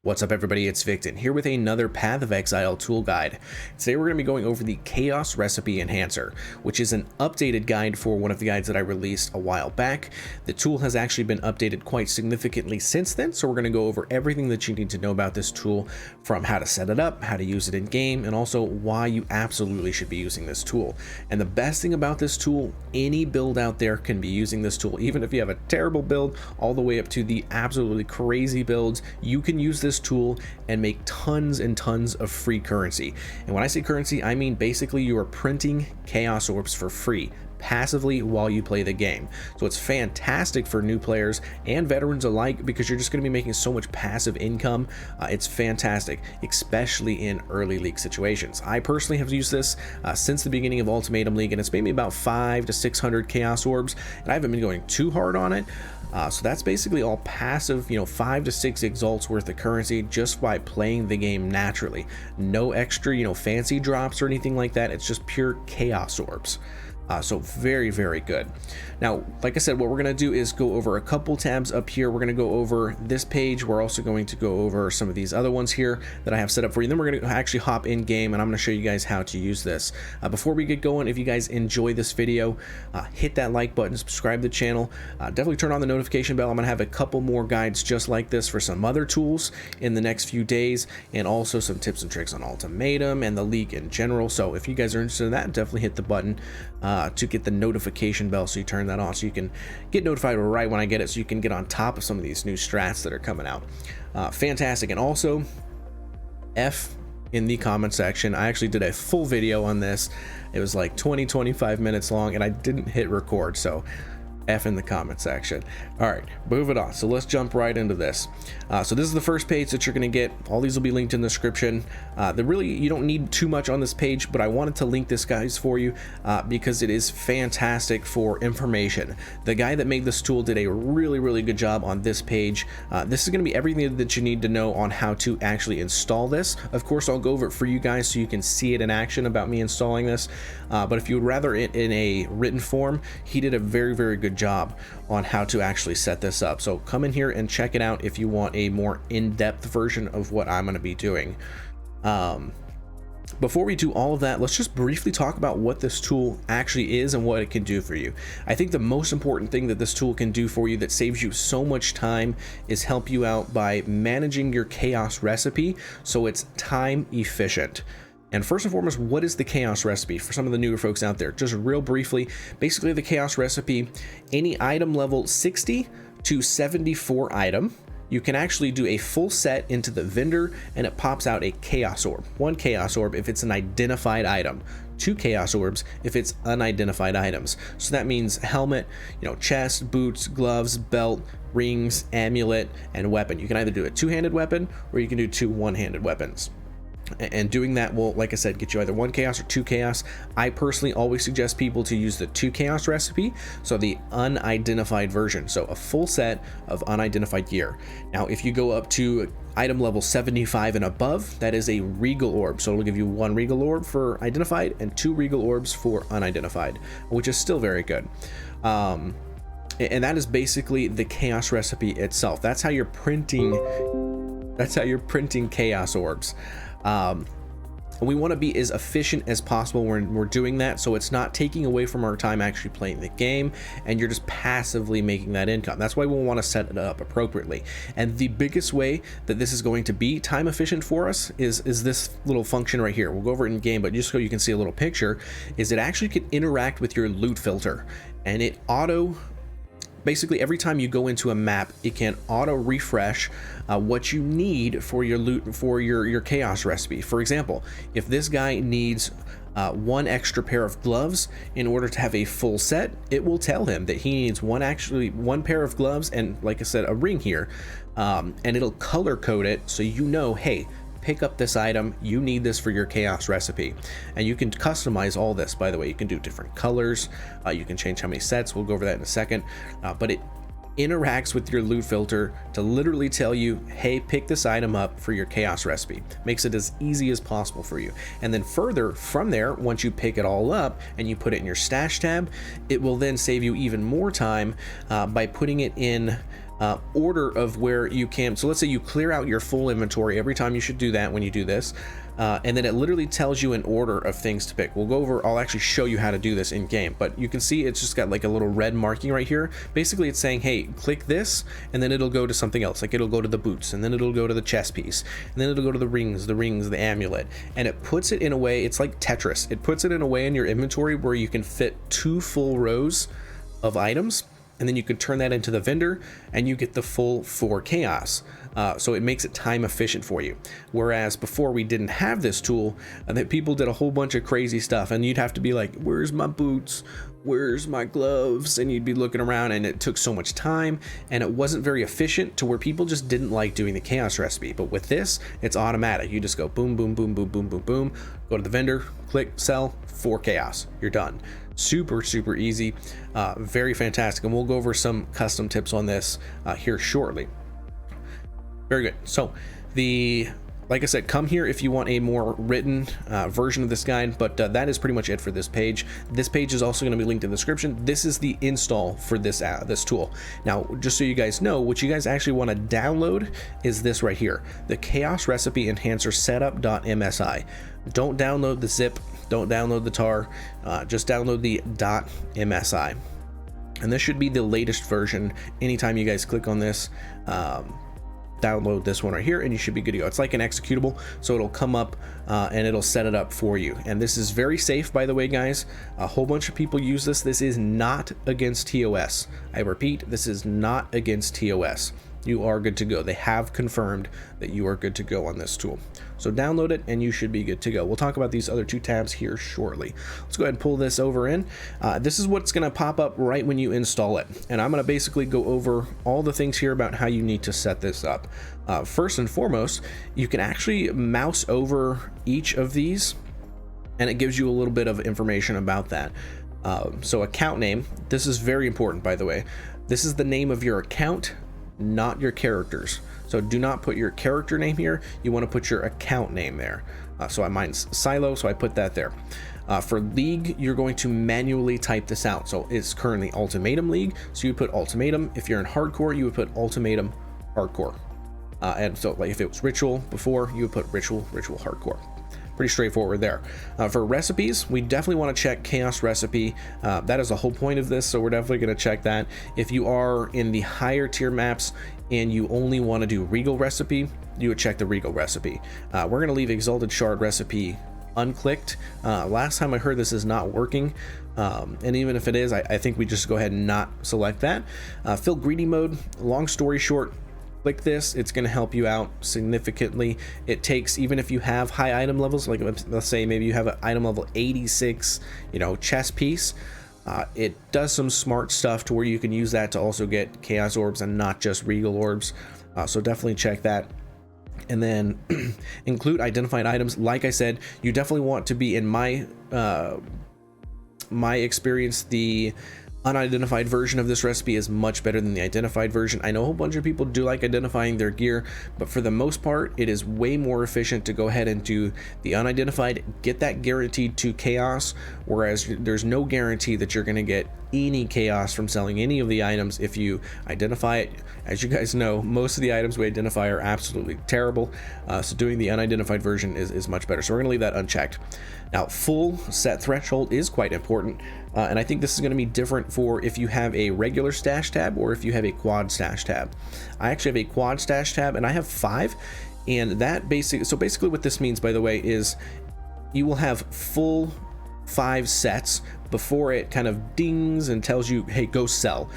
What's up everybody, it's Victon here with another Path of Exile tool guide. Today we're going to be going over the Chaos Recipe Enhancer, which is an updated guide for one of the guides that I released a while back. The tool has actually been updated quite significantly since then, so we're going to go over everything that you need to know about this tool, from how to set it up, how to use it in game, and also why you absolutely should be using this tool. And the best thing about this tool, any build out there can be using this tool. Even if you have a terrible build all the way up to the absolutely crazy builds, you can use this tool and make tons and tons of free currency. And when I say currency, I mean basically you are printing Chaos Orbs for free passively while you play the game. So it's fantastic for new players and veterans alike because you're just going to be making so much passive income. It's fantastic, especially in early league situations. I personally have used this since the beginning of Ultimatum League, and it's made me about 500 to 600 Chaos Orbs, and I haven't been going too hard on it. So that's basically all passive, 5 to 6 exalts worth of currency just by playing the game naturally. No extra, fancy drops or anything like that. It's just pure Chaos Orbs. So very, very good. Now, like I said, what we're going to do is go over a couple tabs up here. We're going to go over this page. We're also going to go over some of these other ones here that I have set up for you. Then we're going to actually hop in game, and I'm going to show you guys how to use this. Before we get going, if you guys enjoy this video, hit that like button, subscribe to the channel, definitely turn on the notification bell. I'm going to have a couple more guides just like this for some other tools in the next few days, and also some tips and tricks on Ultimatum and the league in general. So if you guys are interested in that, definitely hit the button to get the notification bell, so you turn that on so you can get notified right when I get it, so you can get on top of some of these new strats that are coming out. Fantastic. And also F in the comment section. I actually did a full video on this. It was like 20-25 minutes long, and I didn't hit record, so F in the comment section. All right, moving on. So let's jump right into this. So this is the first page that you're going to get. All these will be linked in the description. You don't need too much on this page, but I wanted to link this guys for you because it is fantastic for information. The guy that made this tool did a really, really good job on this page. This is going to be everything that you need to know on how to actually install this. Of course, I'll go over it for you guys so you can see it in action about me installing this. But if you would rather it in a written form, he did a very, very good job on how to actually set this up. So come in here and check it out if you want a more in-depth version of what I'm going to be doing. Before we do all of that, let's just briefly talk about what this tool actually is and what it can do for you. I think the most important thing that this tool can do for you that saves you so much time is help you out by managing your chaos recipe so it's time efficient. And first and foremost, what is the Chaos Recipe for some of the newer folks out there? Just real briefly, basically the Chaos Recipe, any item level 60 to 74 item, you can actually do a full set into the vendor, and it pops out a Chaos Orb. 1 Chaos Orb if it's an identified item, 2 Chaos Orbs if it's unidentified items. So that means helmet, chest, boots, gloves, belt, rings, amulet, and weapon. You can either do a 2-handed weapon or you can do 2 1-handed weapons. And doing that will, like I said, get you either 1 chaos or 2 chaos. I personally always suggest people to use the 2 chaos recipe, so the unidentified version, so a full set of unidentified gear. Now if you go up to item level 75 and above, that is a regal orb, so it'll give you 1 regal orb for identified and 2 regal orbs for unidentified, which is still very good. And that is basically the chaos recipe itself. That's how you're printing chaos orbs. We want to be as efficient as possible when we're doing that, so it's not taking away from our time actually playing the game, and you're just passively making that income. That's why we'll want to set it up appropriately. And the biggest way that this is going to be time efficient for us is this little function right here. We'll go over it in game, but just so you can see a little picture, is it actually can interact with your loot filter, and it basically every time you go into a map, it can auto refresh what you need for your loot, for your chaos recipe. For example, if this guy needs 1 extra pair of gloves in order to have a full set, it will tell him that he needs 1 pair of gloves and, like I said, a ring here, and it'll color code it so hey, pick up this item, you need this for your chaos recipe. And you can customize all this, by the way. You can do different colors, you can change how many sets, we'll go over that in a second, but it interacts with your loot filter to literally tell you, hey, pick this item up for your chaos recipe. Makes it as easy as possible for you. And then further from there, once you pick it all up and you put it in your stash tab, it will then save you even more time by putting it in order of where you can. So let's say you clear out your full inventory every time. You should do that when you do this, and then it literally tells you an order of things to pick. We'll go over, I'll actually show you how to do this in game, but you can see it's just got like a little red marking right here. Basically it's saying, hey, click this, and then it'll go to something else. Like it'll go to the boots, and then it'll go to the chest piece, and then it'll go to the rings, the amulet, and it puts it in a way, it's like Tetris. It puts it in a way in your inventory where you can fit 2 full rows of items, and then you can turn that into the vendor and you get the full 4 chaos. So it makes it time efficient for you. Whereas before we didn't have this tool, that people did a whole bunch of crazy stuff, and you'd have to be like, where's my boots? Where's my gloves? And you'd be looking around, and it took so much time, and it wasn't very efficient to where people just didn't like doing the chaos recipe. But with this, it's automatic. You just go boom, boom, boom, boom, boom, boom, boom, go to the vendor, click, sell, 4 chaos, you're done. Super easy, very fantastic, and we'll go over some custom tips on this here shortly. Very good. So like I said, come here if you want a more written version of this guide, but that is pretty much it for this page. This page is also going to be linked in the description. This is the install for this tool. Now, just so you guys know, what you guys actually want to download is this right here, the Chaos Recipe Enhancer Setup.msi. Don't download the zip, don't download the tar, just download the .msi. And this should be the latest version. Anytime you guys click on this, download this one right here, and you should be good to go. It's like an executable, so it'll come up and it'll set it up for you. And this is very safe, by the way, guys. A whole bunch of people use this. This is not against TOS. I repeat, this is not against TOS. You are good to go. They have confirmed that you are good to go on this tool. So download it and you should be good to go. We'll talk about these other 2 tabs here shortly. Let's go ahead and pull this over in. This is what's going to pop up right when you install it. And I'm going to basically go over all the things here about how you need to set this up. First and foremost, you can actually mouse over each of these, and it gives you a little bit of information about that. So account name, this is very important, by the way. This is the name of your account, not your characters. So do not put your character name here. You want to put your account name there. So mine's Silo, so I put that there. For League, you're going to manually type this out. So it's currently Ultimatum League, so you put Ultimatum. If you're in Hardcore, you would put Ultimatum Hardcore. And so like if it was Ritual before, you would put Ritual Hardcore. Pretty straightforward there. For recipes, we definitely want to check Chaos Recipe. That is the whole point of this, so we're definitely going to check that. If you are in the higher tier maps and you only want to do Regal Recipe, you would check the Regal Recipe. We're going to leave Exalted Shard Recipe unclicked. Last time I heard this is not working, and even if it is, I think we just go ahead and not select that. Fill Greedy Mode, long story short, click this. It's going to help you out significantly. It takes, even if you have high item levels, like let's say maybe you have an item level 86, chest piece, it does some smart stuff to where you can use that to also get Chaos Orbs and not just Regal Orbs. So definitely check that. And then include identified items. Like I said, you definitely want to be, in my experience, the unidentified version of this recipe is much better than the identified version. I know a whole bunch of people do like identifying their gear, but for the most part, it is way more efficient to go ahead and do the unidentified, get that guaranteed to chaos, whereas there's no guarantee that you're going to get any chaos from selling any of the items if you identify it. As you guys know, most of the items we identify are absolutely terrible, so doing the unidentified version is much better. So we're going to leave that unchecked. Now, full set threshold is quite important, and I think this is going to be different for if you have a regular stash tab or if you have a quad stash tab. I actually have a quad stash tab, and I have 5, and that basically what this means, by the way, is you will have full 5 sets before it kind of dings and tells you, hey, go sell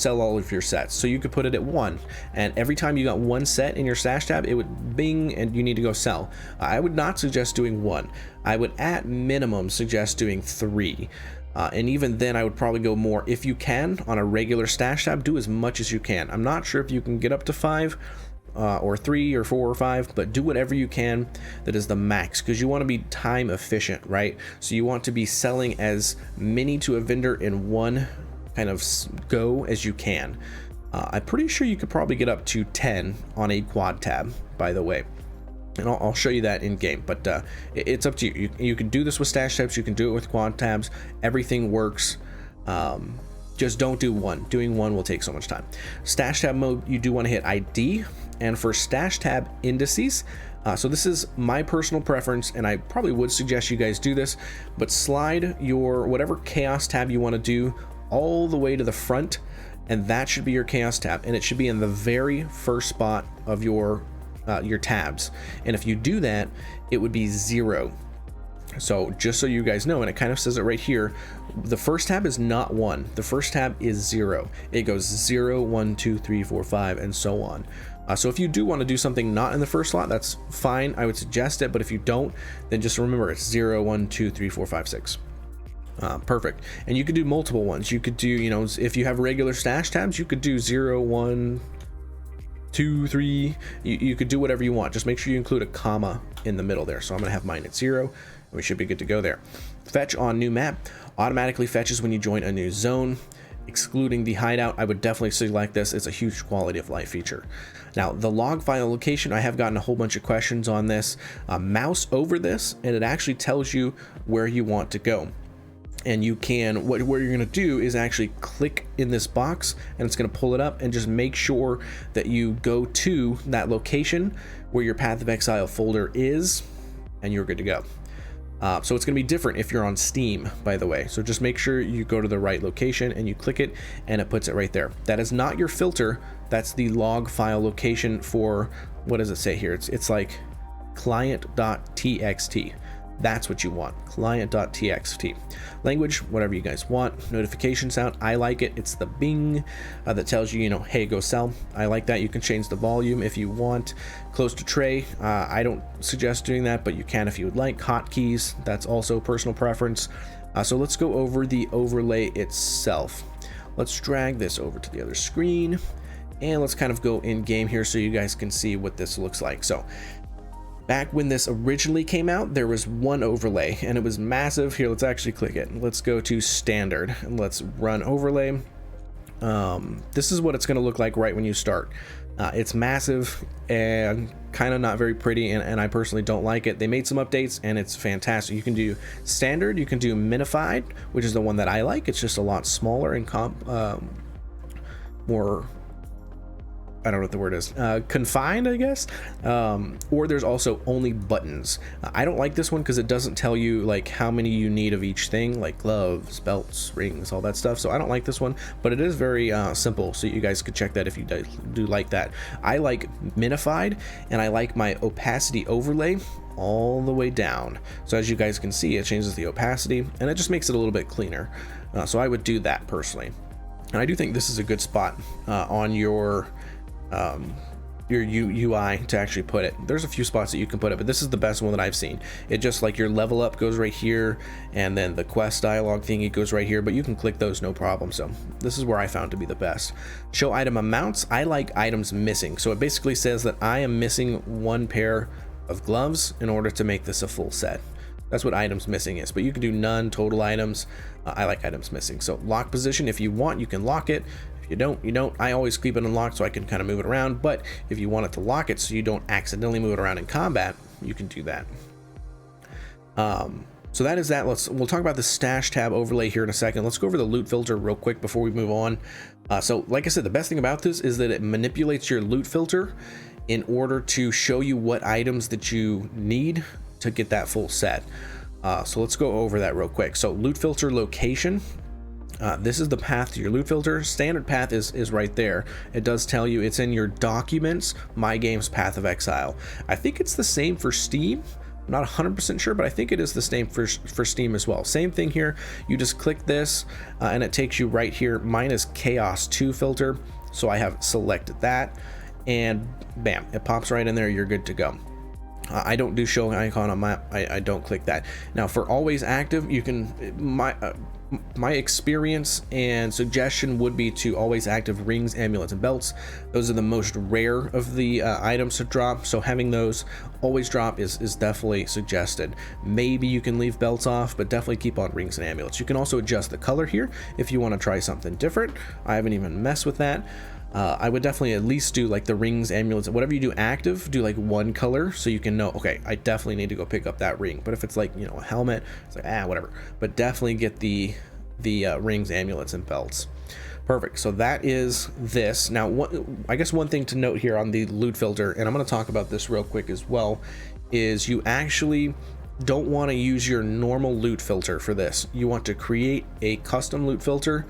all of your sets. So you could put it at 1, and every time you got 1 set in your stash tab, it would bing and you need to go sell. I would not suggest doing 1. I would at minimum suggest doing 3. And even then I would probably go more. If you can, on a regular stash tab, do as much as you can. I'm not sure if you can get up to 5 or 3 or 4 or 5, but do whatever you can that is the max, because you want to be time efficient, right? So you want to be selling as many to a vendor in one kind of go as you can. I'm pretty sure you could probably get up to 10 on a quad tab, by the way, and I'll show you that in game, but it's up to you. You can do this with stash tabs, you can do it with quad tabs. Everything works Just don't do one. Doing one will take so much time. Stash tab mode, you do want to hit ID, and for stash tab indices, so this is my personal preference, and I probably would suggest you guys do this, but slide your whatever chaos tab you want to do all the way to the front, and that should be your chaos tab, and it should be in the very first spot of your tabs. And if you do that, it would be 0. So just so you guys know, and it kind of says it right here, the first tab is not 1. The first tab is 0. It goes 0, 1, 2, 3, 4, 5, and so on. So if you do want to do something not in the first slot, that's fine. I would suggest it, but if you don't, then just remember it's 0, 1, 2, 3, 4, 5, 6. Perfect. And you could do multiple ones. You could do, you know, if you have regular stash tabs, you could do 0, 1, 2, 3. You could do whatever you want. Just make sure you include a comma in the middle there. So I'm going to have mine at 0. We should be good to go there. Fetch on new map automatically fetches when you join a new zone, excluding the hideout. I would definitely select this. It's a huge quality of life feature. Now, the log file location, I have gotten a whole bunch of questions on this. Mouse over this, and it actually tells you where you want to go. And you can, what you're going to do is actually click in this box, and it's going to pull it up, and just make sure that you go to that location where your Path of Exile folder is, and you're good to go. So it's going to be different if you're on Steam, by the way. So just make sure you go to the right location and you click it, and it puts it right there. That is not your filter. That's the log file location for, what does it say here? It's like client.txt. That's what you want, client.txt. Language, whatever you guys want. Notification sound, I like it. It's the bing that tells you, hey, go sell. I like that. You can change the volume if you want. Close to tray, I don't suggest doing that, but you can if you would like. Hotkeys, that's also personal preference. So let's go over the overlay itself. Let's drag this over to the other screen, and let's kind of go in game here so you guys can see what this looks like. So back when this originally came out, there was one overlay, and it was massive. Here, let's actually click it. Let's go to standard, and let's run overlay. This is what it's going to look like right when you start. It's massive and kind of not very pretty, and I personally don't like it. They made some updates, and it's fantastic. You can do standard, you can do minified, which is the one that I like. It's just a lot smaller and more, I don't know what the word is, confined, I guess. Or there's also only buttons. I don't like this one because it doesn't tell you like how many you need of each thing, like gloves, belts, rings, all that stuff. So I don't like this one, but it is very simple. So you guys could check that if you do like that. I like minified, and I like my opacity overlay all the way down. So as you guys can see, it changes the opacity, and it just makes it a little bit cleaner. So I would do that personally. And I do think this is a good spot on your UI to actually put it. There's a few spots that you can put it, but this is the best one that I've seen. It just like your level up goes right here, and then the quest dialogue thingy goes right here, but you can click those no problem. So this is where I found to be the best. Show item amounts. I like items missing. So it basically says that I am missing one pair of gloves in order to make this a full set. That's what items missing is, but you can do none, total items. I like items missing. So lock position, if you want, you can lock it. You don't. I always keep it unlocked so I can kind of move it around, but if you want it to lock it so you don't accidentally move it around in combat, you can do that. So that is that. We'll talk about the stash tab overlay here in a second. Let's go over the loot filter real quick before we move on. So like I said, the best thing about this is that it manipulates your loot filter in order to show you what items that you need to get that full set. So let's go over that real quick. So loot filter location. This is the path to your loot filter. Standard path is right there. It does tell you it's in your documents, My Games Path of Exile. I think it's the same for Steam. I'm not 100% sure, but I think it is the same for Steam as well. Same thing here. You just click this and it takes you right here. Mine is Chaos 2 filter, so I have selected that, and bam, it pops right in there. You're good to go. I don't do show icon on map. I don't click that. Now for always active, you can my experience and suggestion would be to always active rings, amulets, and belts. Those are the most rare of the items to drop, so having those always drop is definitely suggested. Maybe you can leave belts off, but definitely keep on rings and amulets. You can also adjust the color here if you want to try something different. I haven't even messed with that. I would definitely at least do like the rings, amulets, whatever you do active, do like one color so you can know, okay, I definitely need to go pick up that ring. But if it's like, a helmet, it's like, whatever. But definitely get the the rings, amulets, and belts. Perfect. So that is this. Now, I guess one thing to note here on the loot filter, and I'm going to talk about this real quick as well, is you actually don't want to use your normal loot filter for this. You want to create a custom loot filter.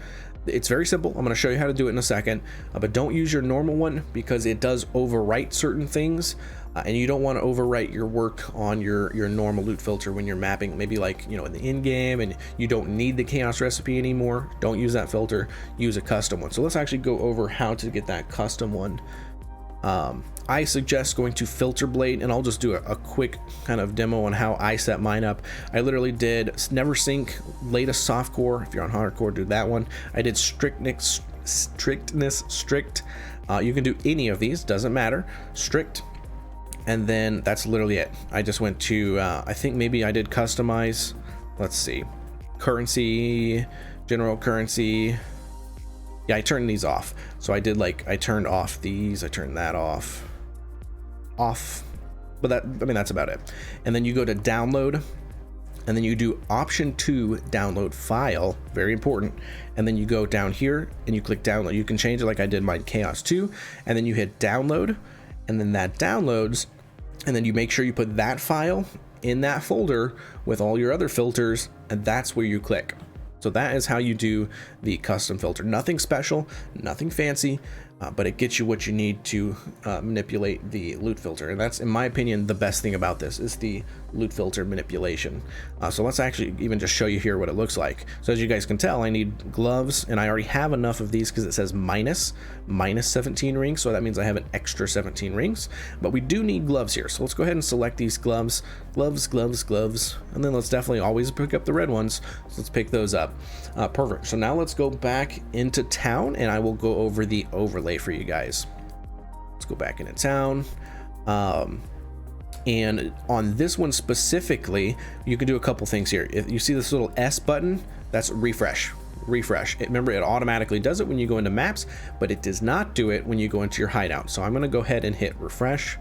It's very simple. I'm going to show you how to do it in a second, but don't use your normal one because it does overwrite certain things, and you don't want to overwrite your work on your normal loot filter when you're mapping, maybe like, you know, in the in-game and you don't need the chaos recipe anymore. Don't use that filter, use a custom one. So let's actually go over how to get that custom one. I suggest going to Filter Blade, and I'll just do a quick kind of demo on how I set mine up. I literally did Never Sync, latest softcore. If you're on hardcore, do that one. I did strictness strict. You can do any of these, doesn't matter. Strict, and then that's literally it. I just went to I think maybe I did customize. Let's see, currency, general currency. Yeah, I turned these off. So I did, like, I turned off these, I turned that off, but that, I mean, that's about it. And then you go to download, and then you do option 2, download file, very important. And then you go down here and you click download. You can change it like I did mine, Chaos 2, and then you hit download, and then that downloads, and then you make sure you put that file in that folder with all your other filters, and that's where you click. So that is how you do the custom filter. Nothing special, nothing fancy, but it gets you what you need to manipulate the loot filter. And that's, in my opinion, the best thing about this is the loot filter manipulation. So let's actually even just show you here what it looks like. So as you guys can tell, I need gloves, and I already have enough of these because it says minus 17 rings. So that means I have an extra 17 rings, but we do need gloves here. So let's go ahead and select these gloves, and then let's definitely always pick up the red ones. So let's pick those up. Perfect. So now let's go back into town, and I will go over the overlay for you guys. Let's go back into town. And on this one specifically, you can do a couple things here. If you see this little S button, that's refresh. Remember, it automatically does it when you go into maps, but it does not do it when you go into your hideout. So I'm going to go ahead and hit refresh.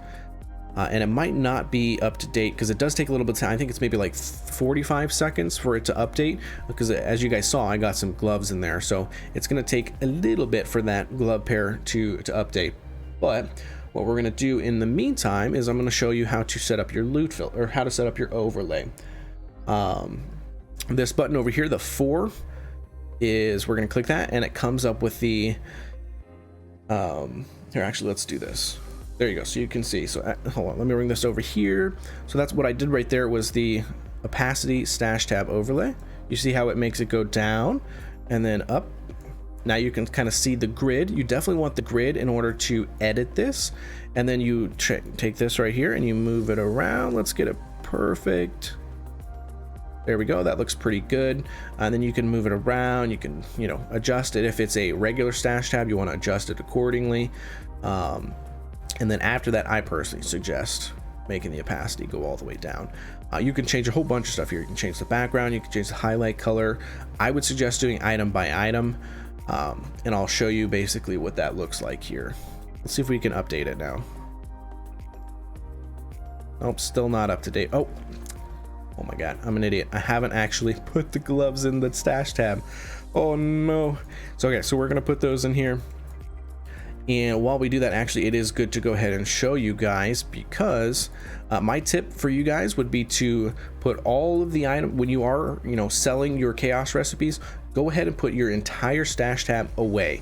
And it might not be up to date because it does take a little bit of time. I think it's maybe like 45 seconds for it to update, because as you guys saw, I got some gloves in there. So it's going to take a little bit for that glove pair to update. But what we're going to do in the meantime is I'm going to show you how to set up your loot filter, or how to set up your overlay. This button over here, the 4, is, we're going to click that, and it comes up with the here, actually, let's do this. There you go. So you can see. So hold on, let me bring this over here. So that's what I did right there, was the opacity stash tab overlay. You see how it makes it go down and then up. Now you can kind of see the grid. You definitely want the grid in order to edit this. And then you take this right here and you move it around. Let's get it perfect. There we go. That looks pretty good. And then you can move it around. You can, you know, adjust it. If it's a regular stash tab, you want to adjust it accordingly. And then after that, I personally suggest making the opacity go all the way down. You can change a whole bunch of stuff here. You can change the background, you can change the highlight color. I would suggest doing item by item, and I'll show you basically what that looks like here. Let's see if we can update it now. Nope, still not up to date. Oh my god, I'm an idiot. I haven't actually put the gloves in the stash tab. Oh no. So okay, so we're gonna put those in here. And while we do that, actually, it is good to go ahead and show you guys, because my tip for you guys would be to put all of the items, when you are, you know, selling your chaos recipes, go ahead and put your entire stash tab away,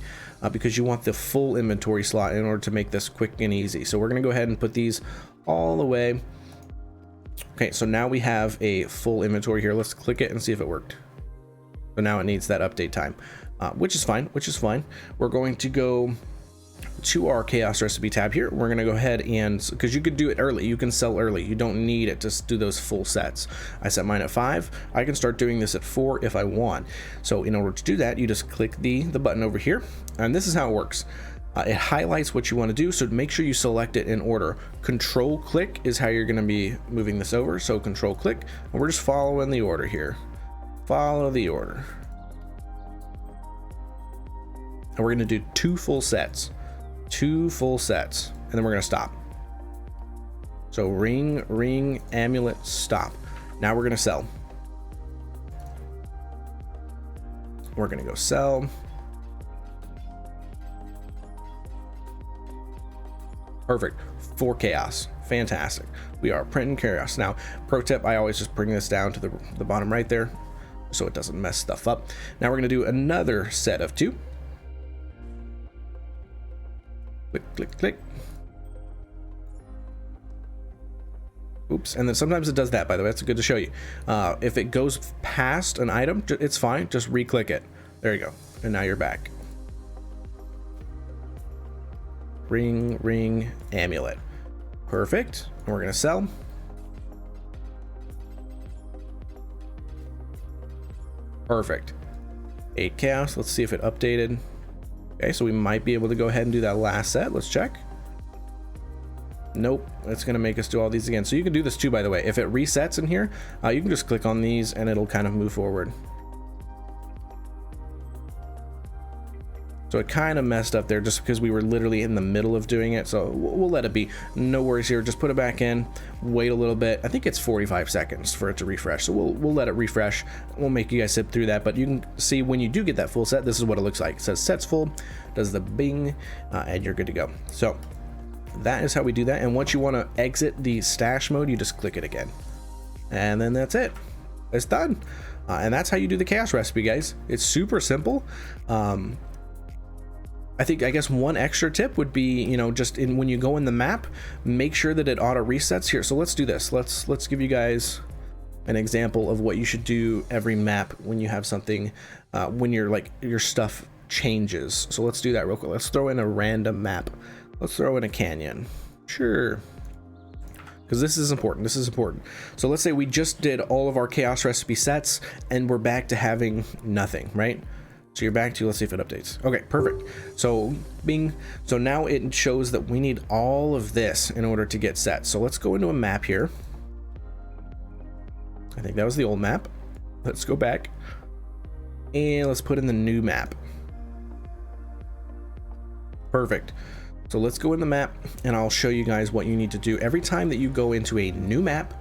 because you want the full inventory slot in order to make this quick and easy. So we're going to go ahead and put these all away. Okay, so now we have a full inventory here. Let's click it and see if it worked. So now it needs that update time, which is fine. We're going to go to our chaos recipe tab here. We're going to go ahead and, because you could do it early, you can sell early, you don't need it to do those full sets. I set mine at 5. I can start doing this at 4 if I want. So in order to do that, you just click the button over here, and this is how it works. It highlights what you want to do, so make sure you select it in order. Control click is how you're going to be moving this over. So control click, and we're just following the order here. Follow the order. And we're going to do 2 full sets. 2 full sets, and then we're going to stop. So ring, amulet, stop. Now we're going to sell. We're gonna go sell. Perfect. 4 chaos. Fantastic. We are printing chaos. Now, pro tip, I always just bring this down to the bottom right there so it doesn't mess stuff up. Now we're going to do another set of 2. Click, click, click. Oops. And then sometimes it does that, by the way. That's good to show you. If it goes past an item, it's fine. Just re-click it. There you go. And now you're back. Ring amulet. Perfect. And we're gonna sell. Perfect. 8 chaos. Let's see if it updated. Okay, so we might be able to go ahead and do that last set. Let's check. Nope, it's gonna make us do all these again. So you can do this too, by the way. If it resets in here, you can just click on these and it'll kind of move forward. So it kind of messed up there just because we were literally in the middle of doing it. So we'll let it be. No worries here. Just put it back in, wait a little bit. I think it's 45 seconds for it to refresh. So we'll let it refresh. We'll make you guys sit through that. But you can see when you do get that full set, this is what it looks like. It says set's full, does the bing, and you're good to go. So that is how we do that. And once you want to exit the stash mode, you just click it again. And then that's it. It's done. And that's how you do the chaos recipe, guys. It's super simple. I guess one extra tip would be, you know, just when you go in the map, make sure that it auto resets here. So let's do this. Let's give you guys an example of what you should do every map when you have something, when your stuff changes. So let's do that real quick. Let's throw in a random map. Let's throw in a canyon. Sure. Because this is important. This is important. So let's say we just did all of our chaos recipe sets and we're back to having nothing, right? So you're back to, let's see if it updates. Okay, perfect. So bing. So now it shows that we need all of this in order to get set. So let's go into a map here. I think that was the old map. Let's go back and let's put in the new map. Perfect. So let's go in the map and I'll show you guys what you need to do every time that you go into a new map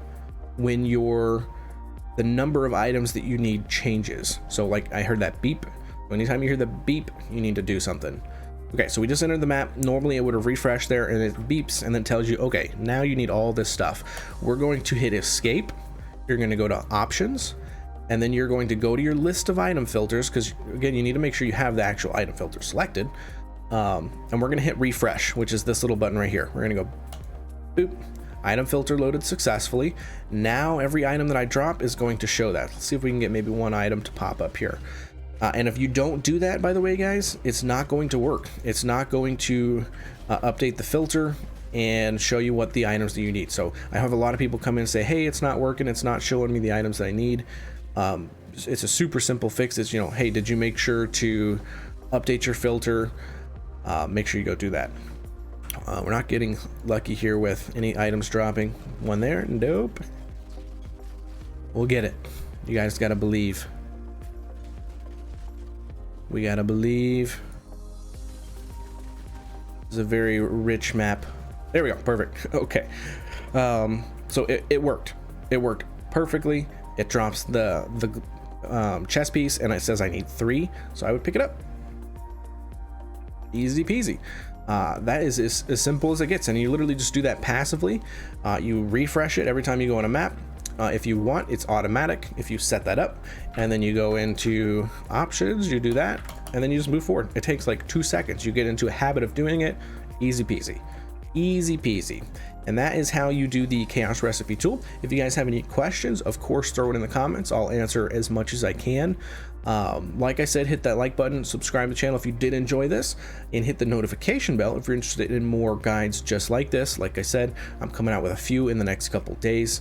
when the number of items that you need changes. So like I heard that beep. Anytime you hear the beep, you need to do something. Okay, so we just entered the map. Normally it would have refreshed there and it beeps and then tells you, okay, now you need all this stuff. We're going to hit escape. You're going to go to options and then you're going to go to your list of item filters because again, you need to make sure you have the actual item filter selected. And we're going to hit refresh, which is this little button right here. We're going to go boop. Item filter loaded successfully. Now every item that I drop is going to show that. Let's see if we can get maybe one item to pop up here. And if you don't do that, by the way, guys, it's not going to work. It's not going to update the filter and show you what the items that you need. So I have a lot of people come in and say, hey, it's not working. It's not showing me the items that I need. It's a super simple fix. It's, you know, hey, did you make sure to update your filter? Make sure you go do that. We're not getting lucky here with any items dropping. One there. Nope. We'll get it. You guys got to believe. We gotta believe. It's a very rich map. There we go. Perfect. Okay. So it worked. It worked perfectly. It drops the chess piece and it says I need 3. So I would pick it up. Easy peasy. That is as simple as it gets. And you literally just do that passively. You refresh it every time you go on a map. If you want, it's automatic if you set that up, and then you go into options, you do that, and then you just move forward. It takes like 2 seconds. You get into a habit of doing it. Easy peasy. Easy peasy. And that is how you do the chaos recipe tool. If you guys have any questions, of course, throw it in the comments. I'll answer as much as I can. Like I said, hit that like button, subscribe to the channel if you did enjoy this, and hit the notification bell if you're interested in more guides just like this. Like I said, I'm coming out with a few in the next couple days.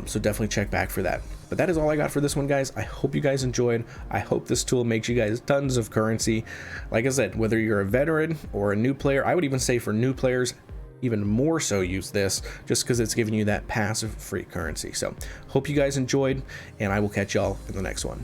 So definitely check back for that. But that is all I got for this one, guys. I hope you guys enjoyed. I hope this tool makes you guys tons of currency. Like I said, whether you're a veteran or a new player, I would even say for new players, even more so use this just because it's giving you that passive free currency. So hope you guys enjoyed, and I will catch y'all in the next one.